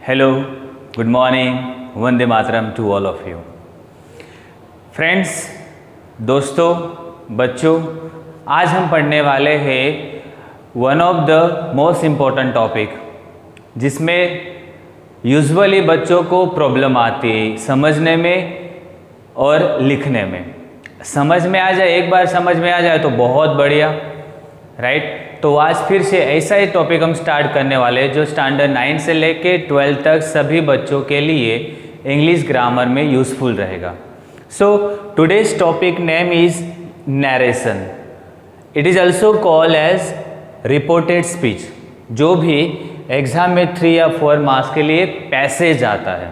Hello, good morning, Vande Mataram to all of you. Friends, दोस्तों, बच्चों, आज हम पढ़ने वाले हैं one of the most important topic जिसमें यूजुअली बच्चों को प्रॉब्लम आती है समझने में और लिखने में। समझ में आ जाए, एक बार समझ में आ जाए तो बहुत बढ़िया, राइट। तो आज फिर से ऐसा ही टॉपिक हम स्टार्ट करने वाले हैं जो स्टैंडर्ड 9 से लेके 12 तक सभी बच्चों के लिए इंग्लिश ग्रामर में यूज़फुल रहेगा। So today's topic name is narration. It is also called as reported speech. जो भी एग्जाम में 3 या 4 मार्क्स के लिए पैसेज आता है,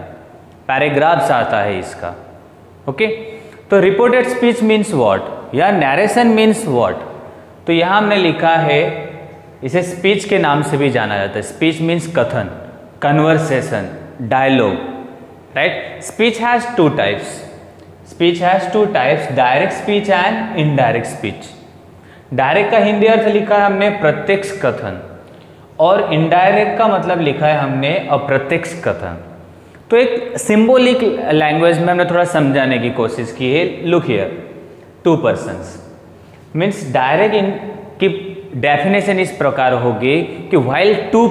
पैराग्राफ्स आता है इसका, ओके। तो रिपोर्टेड स्पीच मीन्स व्हाट या नरेशन मीन्स व्हाट। तो यहाँ हमने लिखा है, इसे स्पीच के नाम से भी जाना जाता है। स्पीच मीन्स कथन, conversation, dialogue, right. Speech has 2 types. Speech has 2 types, direct speech and indirect speech. Direct का हिंदी अर्थ लिखा है हमने प्रत्यक्ष कथन, और इनडायरेक्ट का मतलब लिखा है हमने अप्रत्यक्ष कथन। तो एक सिंबॉलिक लैंग्वेज में हमने थोड़ा समझाने की कोशिश की है। Look here, 2 persons means direct इन की डेफिनेशन इस प्रकार होगी कि while two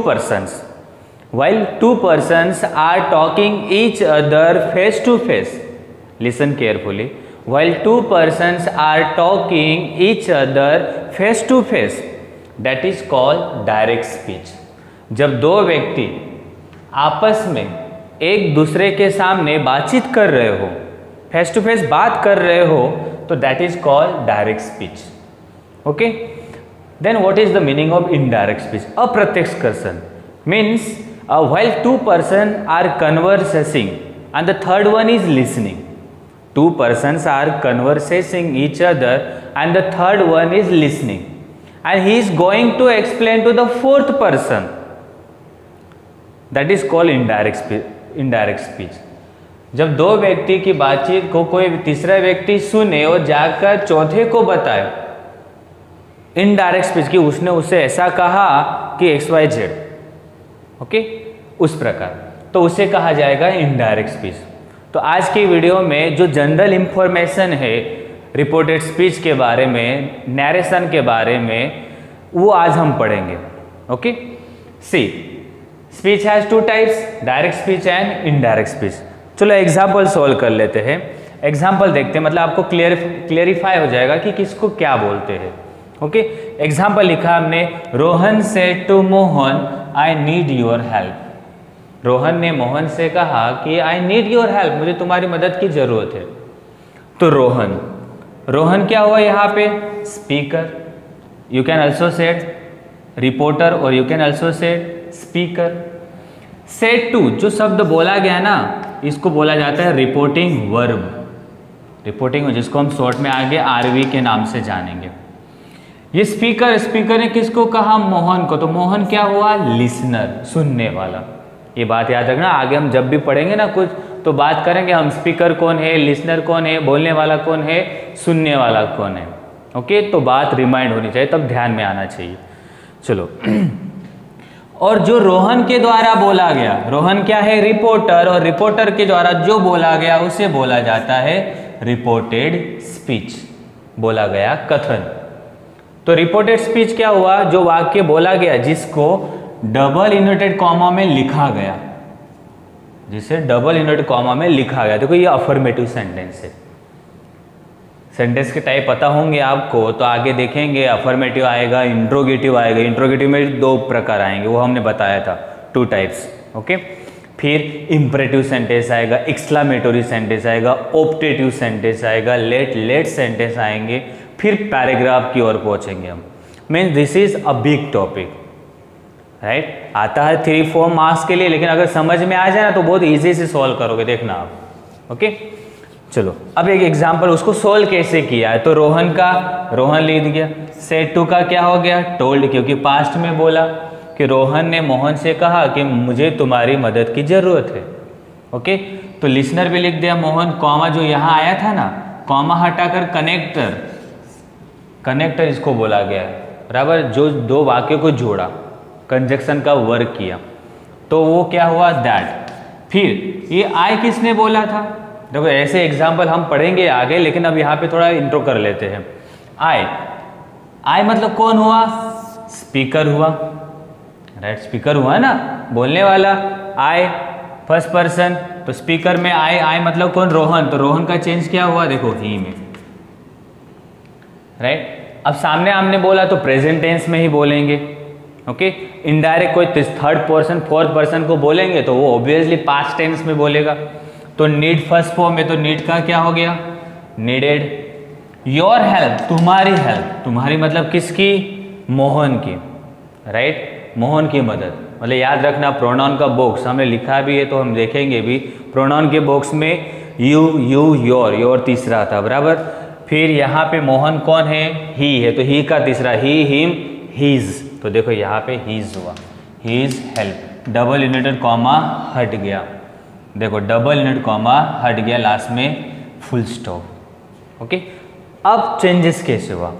persons are talking each other face to face, listen carefully, while 2 persons are talking each other face to face, that is called direct speech। जब 2 व्यक्ति आपस में एक दूसरे के सामने बातचीत कर रहे हो, फेस टू फेस बात कर रहे हो, तो that is called direct speech, okay. Then what is the meaning of indirect speech? अप्रत्यक्ष कथन means while 2 person are conversing and the third one is listening. 2 persons are conversing each other and the third one is listening, and he is going to explain to the 4th person, that is called indirect speech। जब 2 व्यक्ति की बातचीत को कोई तीसरा व्यक्ति सुने और जाकर चौथे को बताए, इनडायरेक्ट स्पीच की उसने उससे ऐसा कहा कि XYZ, ओके, उस प्रकार, तो उसे कहा जाएगा इनडायरेक्ट स्पीच। तो आज की वीडियो में जो जनरल इंफॉर्मेशन है रिपोर्टेड स्पीच के बारे में, नरेशन के बारे में, वो आज हम पढ़ेंगे, okay. See, speech has 2 types, direct speech and indirect speech. चलो एग्जाम्पल सॉल्व कर लेते हैं। एग्जाम्पल देखते हैं, मतलब आपको क्लियरिफाई हो जाएगा कि किसको क्या बोलते हैं, ओके। एग्जाम्पल लिखा हमने, Rohan said to Mohan I need your help. Rohan ने मोहन से कहा कि आई नीड योर हेल्प, मुझे तुम्हारी मदद की जरूरत है। तो रोहन क्या हुआ यहाँ पे? Speaker. You can also said reporter और you can also said speaker. Said to, जो शब्द बोला गया ना, इसको बोला जाता है रिपोर्टिंग वर्ब। रिपोर्टिंग, जिसको हम शॉर्ट में आगे RV के नाम से जानेंगे। ये स्पीकर ने किसको कहा? मोहन को। तो मोहन क्या हुआ? लिसनर, सुनने वाला। ये बात याद रखना, आगे हम जब भी पढ़ेंगे ना कुछ तो बात करेंगे हम, स्पीकर कौन है, लिसनर कौन है, बोलने वाला कौन है, सुनने वाला कौन है, ओके। तो बात रिमाइंड होनी चाहिए, तब ध्यान में आना चाहिए। चलो और जो रोहन के द्वारा बोला गया, रोहन क्या है? रिपोर्टर, और रिपोर्टर के द्वारा जो बोला गया उसे बोला जाता है रिपोर्टेड स्पीच, बोला गया कथन। तो रिपोर्टेड स्पीच क्या हुआ? जो वाक्य बोला गया जिसको डबल इन्वर्टेड कॉमा में लिखा गया, जिसे डबल इन्वर्टेड कॉमा में लिखा गया। देखो ये अफर्मेटिव सेंटेंस है। सेंटेंस के टाइप पता होंगे आपको, तो आगे देखेंगे अफर्मेटिव आएगा, इंट्रोगेटिव आएगा। इंट्रोगेटिव में 2 प्रकार आएंगे, वो हमने बताया था, 2 टाइप्स, ओके। फिर इंपरेटिव सेंटेंस आएगा, एक्सक्लामेटरी सेंटेंस आएगा, ऑप्टेटिव सेंटेंस आएगा, लेट सेंटेंस आएंगे, फिर पैराग्राफ की ओर पहुंचेंगे हम। Means this is a big topic, right. आता है 3-4 मार्क्स के लिए, लेकिन अगर समझ में आ जाए ना तो बहुत इजी से सॉल्व करोगे, देखना आप, ओके। चलो अब एक एग्जाम्पल, उसको सोल्व कैसे किया है। तो रोहन लिख गया। सेड टू का क्या हो गया? टोल्ड, क्योंकि पास्ट में बोला कि रोहन ने मोहन से कहा कि मुझे तुम्हारी मदद की जरूरत है, ओके। तो लिसनर भी लिख दिया मोहन, कॉमा जो यहाँ आया था ना, कॉमा हटाकर कनेक्टर इसको बोला गया है, बराबर, जो 2 वाक्यों को जोड़ा, कंजक्शन का वर्क किया। तो वो क्या हुआ दैट। फिर ये आई किसने बोला था, देखो ऐसे एग्जाम्पल हम पढ़ेंगे आगे, लेकिन अब यहाँ पे थोड़ा इंट्रो कर लेते हैं। आई मतलब कौन हुआ, स्पीकर हुआ, राइट, स्पीकर हुआ है ना, बोलने वाला। आई फर्स्ट पर्सन, तो स्पीकर में आई मतलब कौन, रोहन, तो रोहन का चेंज क्या हुआ, देखो ही में, राइट। अब सामने आमने बोला तो प्रेजेंट टेंस में ही बोलेंगे, ओके। इनडायरेक्ट कोई थर्ड पर्सन फोर्थ पर्सन को बोलेंगे तो वो ऑब्वियसली पास्ट टेंस में बोलेगा। तो नीड फर्स्ट फॉर्म में, तो नीड का क्या हो गया, नीडेड। योर हेल्प, तुम्हारी हेल्प, तुम्हारी मतलब किसकी, मोहन की, राइट, मोहन की मदद। मतलब याद रखना प्रोनाउन का बॉक्स हमने लिखा भी है तो हम देखेंगे भी, प्रोनाउन के बॉक्स में यू योर तीसरा था, बराबर। फिर यहाँ पे मोहन कौन है, ही है, तो ही का तीसरा, ही हिम हीज, तो देखो यहाँ पे हीज हुआ, his help, double inverted comma हट गया, देखो डबल यूनिट कॉमा हट गया, लास्ट में फुल स्टॉप, ओके। अब चेंजेस कैसे हुआ,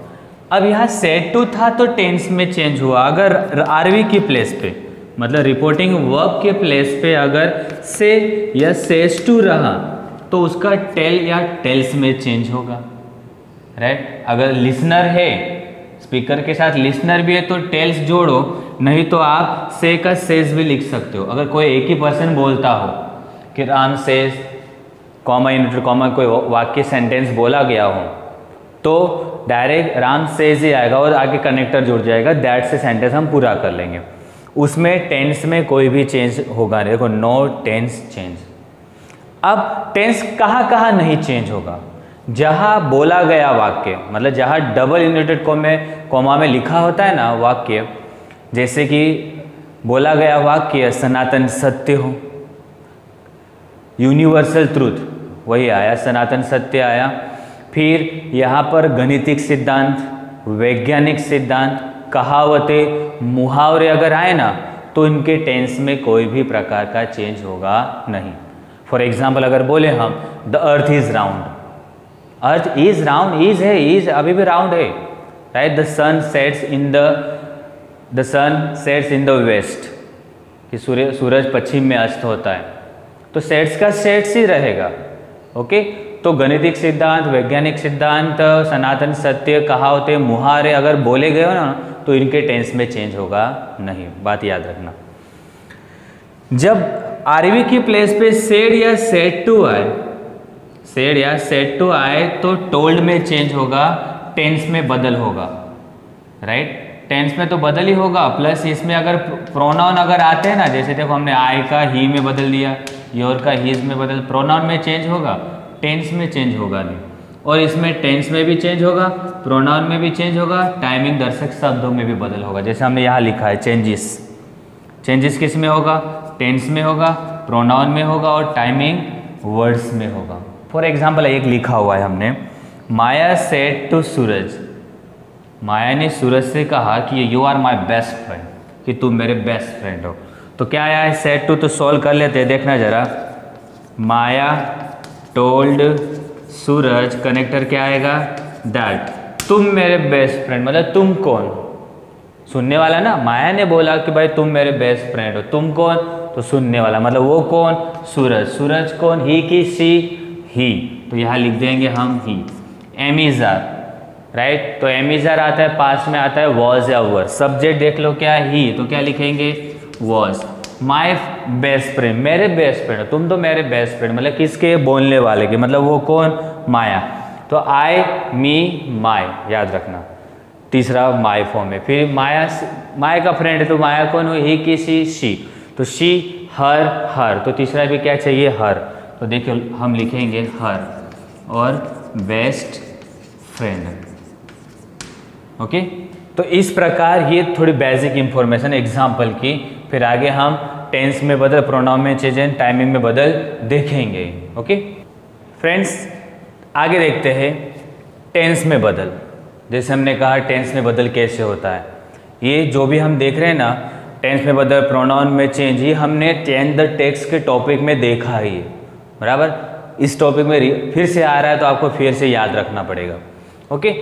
अब यहाँ सेड टू था तो टेंस में चेंज हुआ। अगर आरवी की प्लेस पे, मतलब रिपोर्टिंग वर्ब के प्लेस पे अगर से या सेज टू रहा तो उसका टेल या टेल्स में चेंज होगा, राइट। अगर लिसनर है, स्पीकर के साथ लिसनर भी है तो टेल्स जोड़ो, नहीं तो आप से का सेज भी लिख सकते हो। अगर कोई एक ही पर्सन बोलता हो कि Ram says comma united comma कोई वाक्य सेंटेंस बोला गया हो तो डायरेक्ट राम सेज ही आएगा और आगे कनेक्टर जुड़ जाएगा, दैट से सेंटेंस हम पूरा कर लेंगे। उसमें टेंस में कोई भी चेंज होगा नहीं, देखो नो टेंस चेंज। अब टेंस कहाँ कहाँ नहीं चेंज होगा, जहाँ बोला गया वाक्य, मतलब जहाँ डबल यूनिटेड कॉमा में लिखा होता है ना वाक्य, जैसे कि बोला गया वाक्य सनातन सत्य हो, यूनिवर्सल ट्रूथ, वही आया, सनातन सत्य आया। फिर यहाँ पर गणितिक सिद्धांत, वैज्ञानिक सिद्धांत, कहावतें, मुहावरे अगर आए ना तो इनके टेंस में कोई भी प्रकार का चेंज होगा नहीं। फॉर एग्जाम्पल अगर बोले हम the earth is round, earth is round, is है, इज अभी भी राउंड है, right. The sun sets in the west, कि सूरज पश्चिम में अस्त होता है, तो सेट्स का सेट्स ही रहेगा, ओके। तो गणितिक सिद्धांत, वैज्ञानिक सिद्धांत, सनातन सत्य, कहावतें, मुहावरे अगर बोले गए हो ना तो इनके टेंस में चेंज होगा नहीं, बात याद रखना। जब आरवी की प्लेस पे सेड या सेड टू आए, सेड या सेड टू आए तो टोल्ड में चेंज होगा, टेंस में बदल होगा, राइट। टेंस में तो बदल ही होगा, प्लस इसमें अगर प्रोनाउन अगर आते हैं ना, जैसे देखो हमने आई का ही में बदल दिया, योर का हीज में बदल, प्रोनाउन में चेंज होगा, टेंस में चेंज होगा नहीं। और इसमें टेंस में भी चेंज होगा, प्रोनाउन में भी चेंज होगा, टाइमिंग दर्शक शब्दों में भी बदल होगा। जैसे हमने यहाँ लिखा है चेंजेस, चेंजेस किस में होगा, टेंस में होगा, प्रोनाउन में होगा और टाइमिंग वर्ड्स में होगा। फॉर एग्जाम्पल एक लिखा हुआ है हमने, माया सेड टू सूरज, माया ने सूरज से कहा कि you are my best friend, कि तुम मेरे बेस्ट फ्रेंड हो। तो क्या आया है सेड टू, तो सॉल्व कर लेते हैं, देखना जरा। माया टोल्ड सूरज, कनेक्टर क्या आएगा, दैट, तुम मेरे बेस्ट फ्रेंड, मतलब तुम कौन, सुनने वाला ना, माया ने बोला कि भाई तुम मेरे बेस्ट फ्रेंड हो, तुम कौन, तो सुनने वाला, मतलब वो कौन, सूरज। सूरज कौन, ही की सी, ही, तो यहाँ लिख देंगे हम ही। एमिजार, राइट, तो एमिजार आता है, पास में आता है वॉज या वर, सब्जेक्ट देख लो क्या है, ही, तो क्या लिखेंगे, वॉज। माई बेस्ट फ्रेंड, मेरे बेस्ट फ्रेंड, तुम तो मेरे बेस्ट फ्रेंड, मतलब किसके, बोलने वाले के, मतलब वो कौन, माया। तो आई मी माई, याद रखना, तीसरा माई फॉर्म है। फिर माया का फ्रेंड है तो माया कौन हुई, ही की सी, शी, तो शी, हर, तो तीसरा भी क्या चाहिए, हर, तो देखिए हम लिखेंगे हर और बेस्ट फ्रेंड, ओके। तो इस प्रकार ये थोड़ी बेसिक इंफॉर्मेशन एग्जाम्पल की, फिर आगे हम टेंस में बदल, प्रोनाउन में चेंज, टाइमिंग में बदल देखेंगे, ओके। फ्रेंड्स आगे देखते हैं टेंस में बदल। जैसे हमने कहा टेंस में बदल कैसे होता है, ये जो भी हम देख रहे हैं ना, टेंस में बदल, प्रोनाउन में चेंज, ये हमने चेंज द टेक्स्ट के टॉपिक में देखा ही है, बराबर। इस टॉपिक में फिर से आ रहा है तो आपको फिर से याद रखना पड़ेगा, ओके।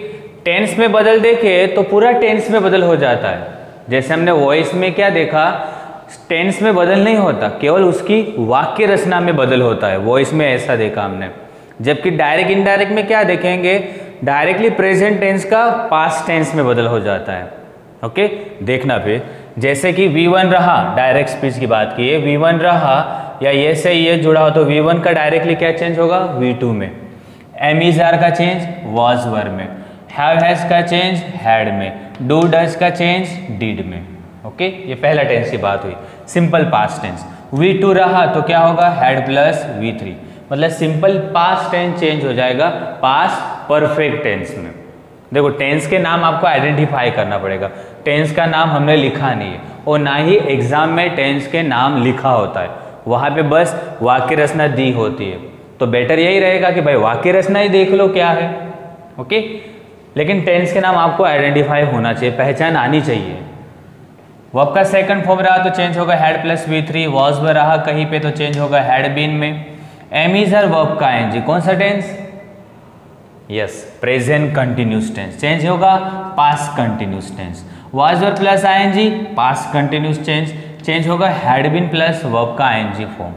टेंस में बदल देखे तो पूरा टेंस में बदल हो जाता है। जैसे हमने वॉइस में क्या देखा, टेंस में बदल नहीं होता, केवल उसकी वाक्य रचना में बदल होता है, वॉइस में ऐसा देखा हमने। जबकि डायरेक्ट इनडायरेक्ट में क्या देखेंगे, डायरेक्टली प्रेजेंट टेंस का पास्ट टेंस में बदल हो जाता है। ओके, देखना फिर, जैसे कि V1 रहा, डायरेक्ट स्पीच की बात की है, V1 रहा या ये से ये जुड़ा हो तो V1 का डायरेक्टली क्या चेंज होगा, V2 में। एम इज आर का चेंज वॉज वर में, हैव हैज का चेंज हैड में, डू डज का चेंज डिड में। ओके, ये पहला टेंस की बात हुई, सिंपल पास्ट टेंस। V2 रहा तो क्या होगा, हैड प्लस V3, मतलब सिंपल पास्ट टेंस चेंज हो जाएगा पास्ट परफेक्ट टेंस में। देखो, टेंस के नाम आपको आइडेंटिफाई करना पड़ेगा, टेंस का नाम हमने लिखा नहीं है और ना ही एग्जाम में टेंस के नाम लिखा होता है, वहाँ पे बस वाक्य रचना दी होती है। तो बेटर यही रहेगा कि भाई वाक्य रचना ही देख लो क्या है। ओके, लेकिन टेंस के नाम आपको आइडेंटिफाई होना चाहिए, पहचान आनी चाहिए। वर्ब का सेकंड फॉर्म रहा तो चेंज होगा had plus V3, was were रहा कहीं पे तो चेंज होगा हैड बीन में। एम इज आर वर्ब का ing, कौन सा tense, yes, present continuous tense, change होगा past continuous tense. Was were plus ing, past continuous tense, change होगा हैड बीन प्लस वर्ब का ing फॉर्म।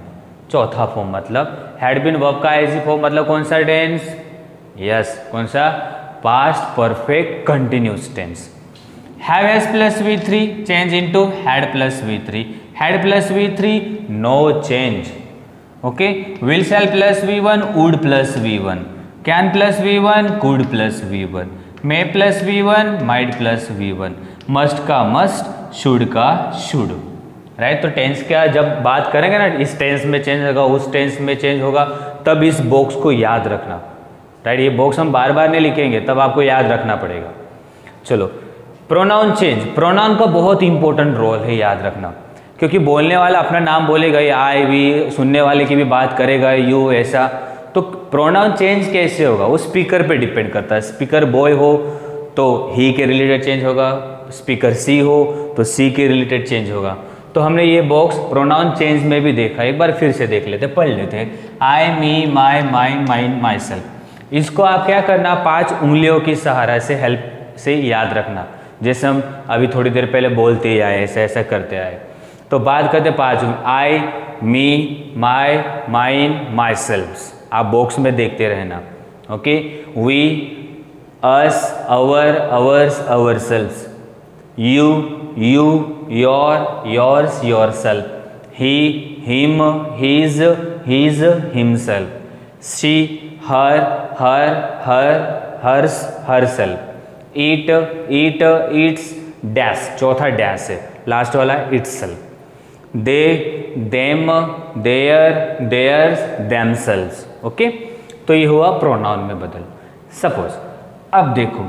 चौथा form मतलब had been verb का ing form मतलब कौन सा टेंस, यस, कौन सा, past perfect continuous tense. Have has plus V3 change into had plus V3, had plus V3 no change. Okay, will shall plus V1 would plus V1, can plus V1 could plus V1, may plus V1 might plus V1, must का must, should का should. Right, तो tense का जब बात करेंगे ना, इस tense में चेंज होगा, उस टेंस में चेंज होगा, तब इस बॉक्स को याद रखना। राइट, ये बॉक्स हम बार बार नहीं लिखेंगे, तब आपको याद रखना पड़ेगा। चलो, प्रोनाउन चेंज, प्रोनाउन का बहुत इंपॉर्टेंट रोल है, याद रखना, क्योंकि बोलने वाला अपना नाम बोलेगा या आई वी, सुनने वाले की भी बात करेगा यू, ऐसा। तो प्रोनाउन चेंज कैसे होगा, वो स्पीकर पे डिपेंड करता है। स्पीकर बॉय हो तो ही के रिलेटेड चेंज होगा, स्पीकर सी हो तो सी के रिलेटेड चेंज होगा। तो हमने ये बॉक्स प्रोनाउन चेंज में भी देखा, एक बार फिर से देख लेते, पढ़ लेते हैं। आई, me, my, mine, mine, my self. इसको आप क्या करना, 5 उंगलियों की सहारा से हेल्प से याद रखना, जैसे हम अभी थोड़ी देर पहले बोलते ही आए, ऐसा ऐसा करते आए। तो बात करते 5, I, me, my, mine, myself. आप बॉक्स में देखते रहना। Okay, we, us, our, ours, ourself, you, you, your, yours, yourself, he, him, his, his, himself, she, her, her, her, hers, herself, it, it, its, dash, चौथा dash है, last वाला itself, they, them, their, theirs, themselves. Okay, तो ये हुआ pronoun में बदल। Suppose अब देखो,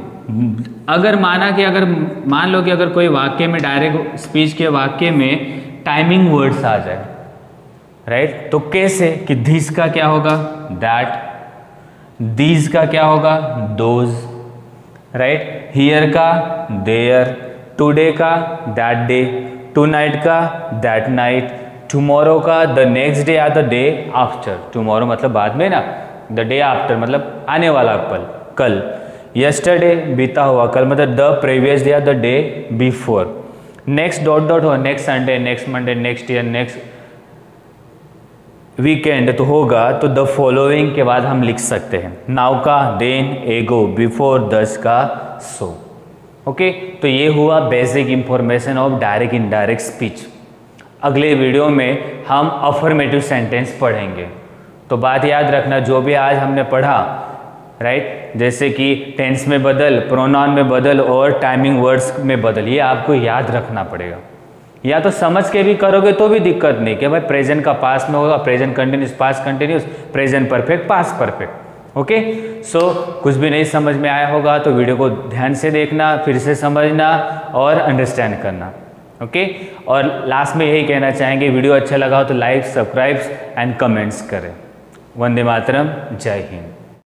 अगर मान लो कि अगर कोई वाक्य में, डायरेक्ट स्पीच के वाक्य में टाइमिंग वर्ड्स आ जाए, राइट, तो कैसे, कि दिस का क्या होगा, दैट, दीज का क्या होगा, दोज, राइट, हियर का देयर, टुडे का दैट डे, टुनाइट का दैट नाइट, टुमारो का द नेक्स्ट डे या द डे आफ्टर। टुमारो मतलब बाद में ना, द डे आफ्टर मतलब आने वाला पल, कल। यस्टरडे बीता हुआ कल मतलब द प्रीवियस डे या the day before. Next dot dot हो, next Sunday, next Monday, next year, next weekend तो होगा तो द फॉलोइंग के बाद हम लिख सकते हैं। नाउ का देन, एगो, बिफोर, दस का सो। ओके, तो ये हुआ basic information of direct indirect speech. अगले वीडियो में हम अफर्मेटिव सेंटेंस पढ़ेंगे। तो बात याद रखना, जो भी आज हमने पढ़ा, राइट, जैसे कि टेंस में बदल, प्रोनाउन में बदल और टाइमिंग वर्ड्स में बदल, ये आपको याद रखना पड़ेगा। या तो समझ के भी करोगे तो भी दिक्कत नहीं, कि भाई प्रेजेंट का पास्ट में होगा, present continuous, past continuous, present perfect, past perfect. Okay, so कुछ भी नहीं समझ में आया होगा तो वीडियो को ध्यान से देखना, फिर से समझना और अंडरस्टैंड करना। ओके, और लास्ट में यही कहना चाहेंगे, वीडियो अच्छा लगा हो तो लाइक, सब्सक्राइब एंड कमेंट्स करें। वंदे मातरम, जय हिंद।